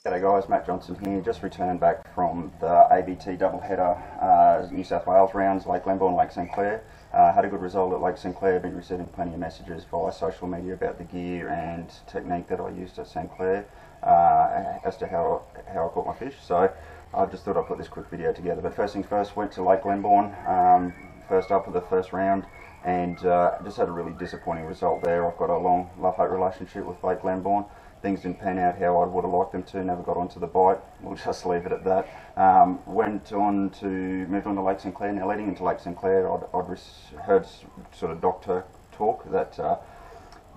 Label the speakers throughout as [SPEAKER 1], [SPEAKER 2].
[SPEAKER 1] G'day guys, Matt Johnson here. Just returned back from the ABT doubleheader New South Wales rounds, Lake Glenbawn, Lake St Clair. Had a good result at Lake St Clair. Been receiving plenty of messages via social media about the gear and technique that I used at St Clair as to how I caught my fish. So I just thought I'd put this quick video together. But first things first, went to Lake Glenbawn first up for the first round, and just had a really disappointing result there. I've got a long love-hate relationship with Lake Glenbawn. Things didn't pan out how I would have liked them to, never got onto the bite. We'll just leave it at that. Moved on to Lake St Clair. Now leading into Lake St Clair, I'd heard sort of doctor talk that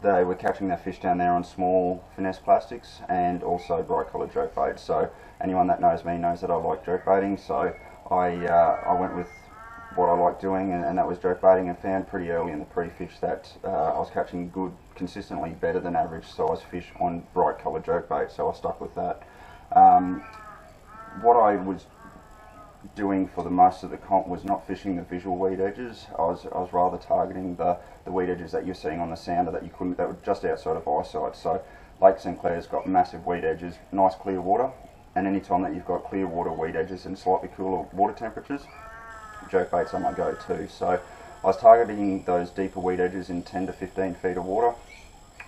[SPEAKER 1] they were catching their fish down there on small finesse plastics and also bright coloured jerkbait. So anyone that knows me knows that I like jerkbaiting, so I went with what I like doing, and that was jerkbaiting, and found pretty early in the pre-fish that I was catching good, consistently better than average size fish on bright coloured jerkbait, so I stuck with that. What I was doing for the most of the comp was not fishing the visual weed edges. I was rather targeting the weed edges that you're seeing on the sounder that were just outside of eyesight. So Lake St Clair's got massive weed edges, nice clear water, and any time that you've got clear water, weed edges and slightly cooler water temperatures, jerkbaits are my go-to. So I was targeting those deeper weed edges in 10 to 15 feet of water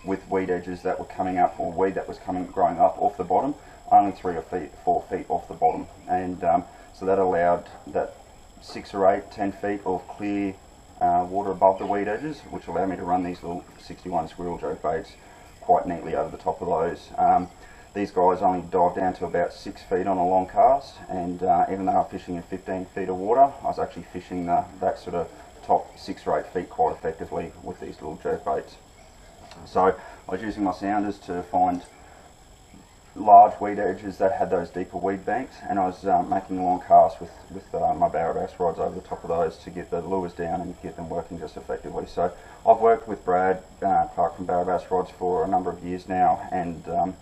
[SPEAKER 1] with weed edges that were coming up, or weed that was growing up off the bottom, only 3 or 4 feet off the bottom. And so that allowed that 6 or 8, 10 feet of clear water above the weed edges, which allowed me to run these little 61 squirrel jerkbaits quite neatly over the top of those. These guys only dive down to about 6 feet on a long cast, and even though I'm fishing in 15 feet of water, I was actually fishing that sort of top 6 or 8 feet quite effectively with these little jerkbaits. So I was using my sounders to find large weed edges that had those deeper weed banks, and I was making long casts with my Barrabass rods over the top of those to get the lures down and get them working just effectively. So I've worked with Brad Clark from Barrabass Rods for a number of years now, and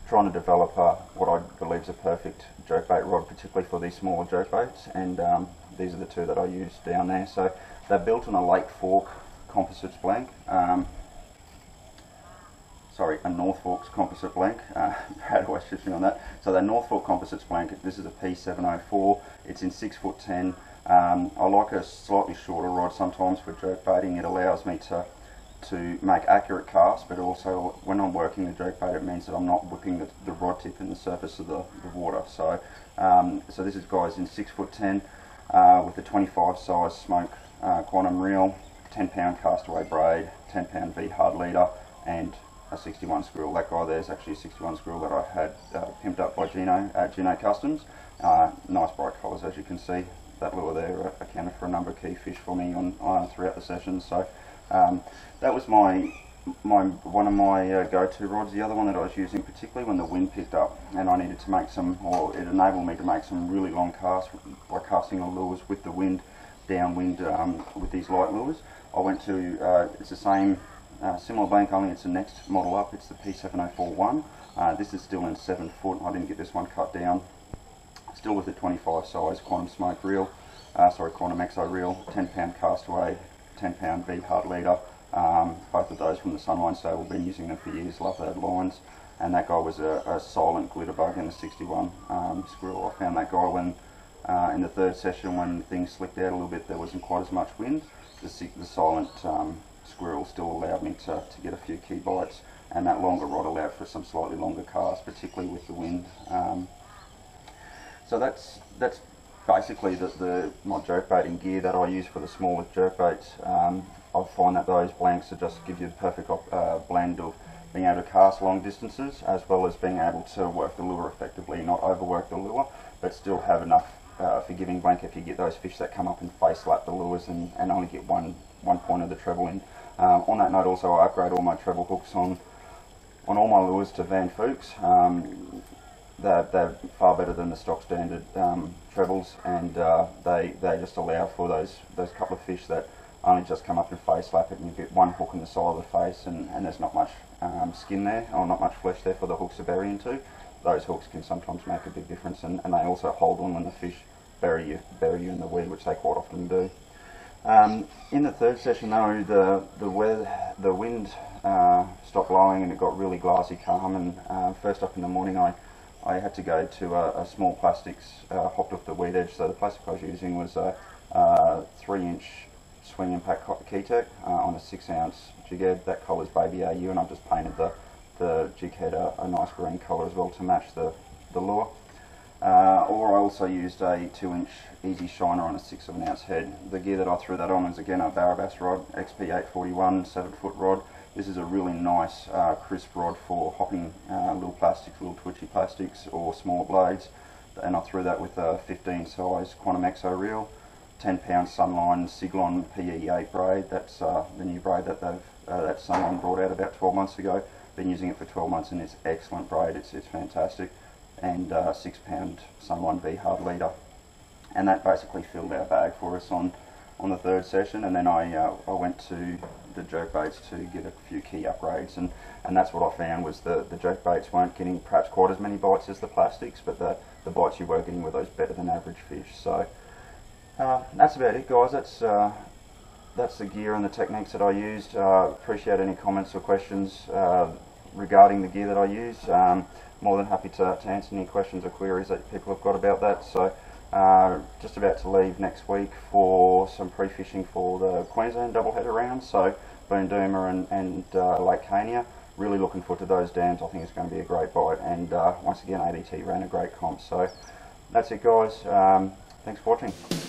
[SPEAKER 1] trying to develop what I believe is a perfect jerkbait rod, particularly for these smaller jerkbaits, and these are the two that I use down there. So they're built on a Lake Fork composites blank, a North Forks composite blank. Brad always shifts me on that. So they're North Fork composites blank. This is a P704. It's in 6'10". I like a slightly shorter rod sometimes for jerkbaiting. It allows me to make accurate casts, but also when I'm working the jerkbait, it means that I'm not whipping the rod tip in the surface of the water. So so this is guys in 6'10", with a 25 size smoke quantum reel, 10-pound castaway braid, 10-pound V hard leader, and a 61 squirrel. That guy there is actually a 61 squirrel that I had pimped up by Gino at Gino Customs. Nice bright colours, as you can see. That lure there accounted for a number of key fish for me throughout the session. So that was one of my go-to rods. The other one that I was using, particularly when the wind picked up and I needed to make it enabled me to make some really long casts by casting the lures with the wind, downwind, with these light lures. I went to, it's the same, similar blank, only it's the next model up. It's the P7041. This is still in 7 foot. I didn't get this one cut down. Still with a 25 size quantum smoke reel, quantum exo reel, 10-pound castaway, 10-pound V hard leader. Both of those from the Sunline stable. Been using them for years. Love those lines. And that guy was a silent glitter bug in the 61 squirrel. I found that guy when in the third session, when things slicked out a little bit, there wasn't quite as much wind. The silent squirrel still allowed me to get a few key bites, and that longer rod allowed for some slightly longer casts, particularly with the wind. So that's basically my jerkbaiting gear that I use for the smaller jerkbaits. I find that those blanks just give you the perfect blend of being able to cast long distances, as well as being able to work the lure effectively, not overwork the lure, but still have enough forgiving blank if you get those fish that come up and face lap the lures and only get one point of the treble in. On that note, also I upgrade all my treble hooks on all my lures to Van Fuchs. They're far better than the stock standard trebles, and they just allow for those couple of fish that only just come up and face lap it, and you get one hook in the side of the face, and there's not much skin there, or not much flesh there for the hooks to bury into. Those hooks can sometimes make a big difference, and they also hold on when the fish bury you in the weed, which they quite often do. In the third session though, the wind stopped blowing and it got really glassy calm, and first up in the morning I I had to go to a small plastics, hopped off the weed edge. So the plastic I was using was a 3-inch swing impact Keytech on a 6-ounce jig head. That colour's Baby AU, and I've just painted the jig head a nice green colour as well to match the lure. Or I also used a 2-inch easy shiner on a 1/6 head. The gear that I threw that on was again a Barrabass rod, XP841 7-foot rod. This is a really nice crisp rod for hopping little plastics, little twitchy plastics or small blades. And I threw that with a 15 size Quantum Exo reel, 10-pound Sunline Siglon PE8 braid. That's the new braid that that Sunline brought out about 12 months ago. Been using it for 12 months and it's excellent braid. It's fantastic. And 6-pound Sunline V hard leader. And that basically filled our bag for us on the 3rd session. And then I went to the jerkbaits to get a few key upgrades, and that's what I found was the jerkbaits weren't getting perhaps quite as many bites as the plastics, but the bites you were getting were those better than average fish. So that's about it, guys. That's the gear and the techniques that I used. Appreciate any comments or questions regarding the gear that I used. More than happy to answer any questions or queries that people have got about that. So just about to leave next week for some pre-fishing for the Queensland doubleheader round, so Boondoomer and Lake Cania. Really looking forward to those dams. I think it's going to be a great bite, and once again ADT ran a great comp. So that's it, guys. Thanks for watching.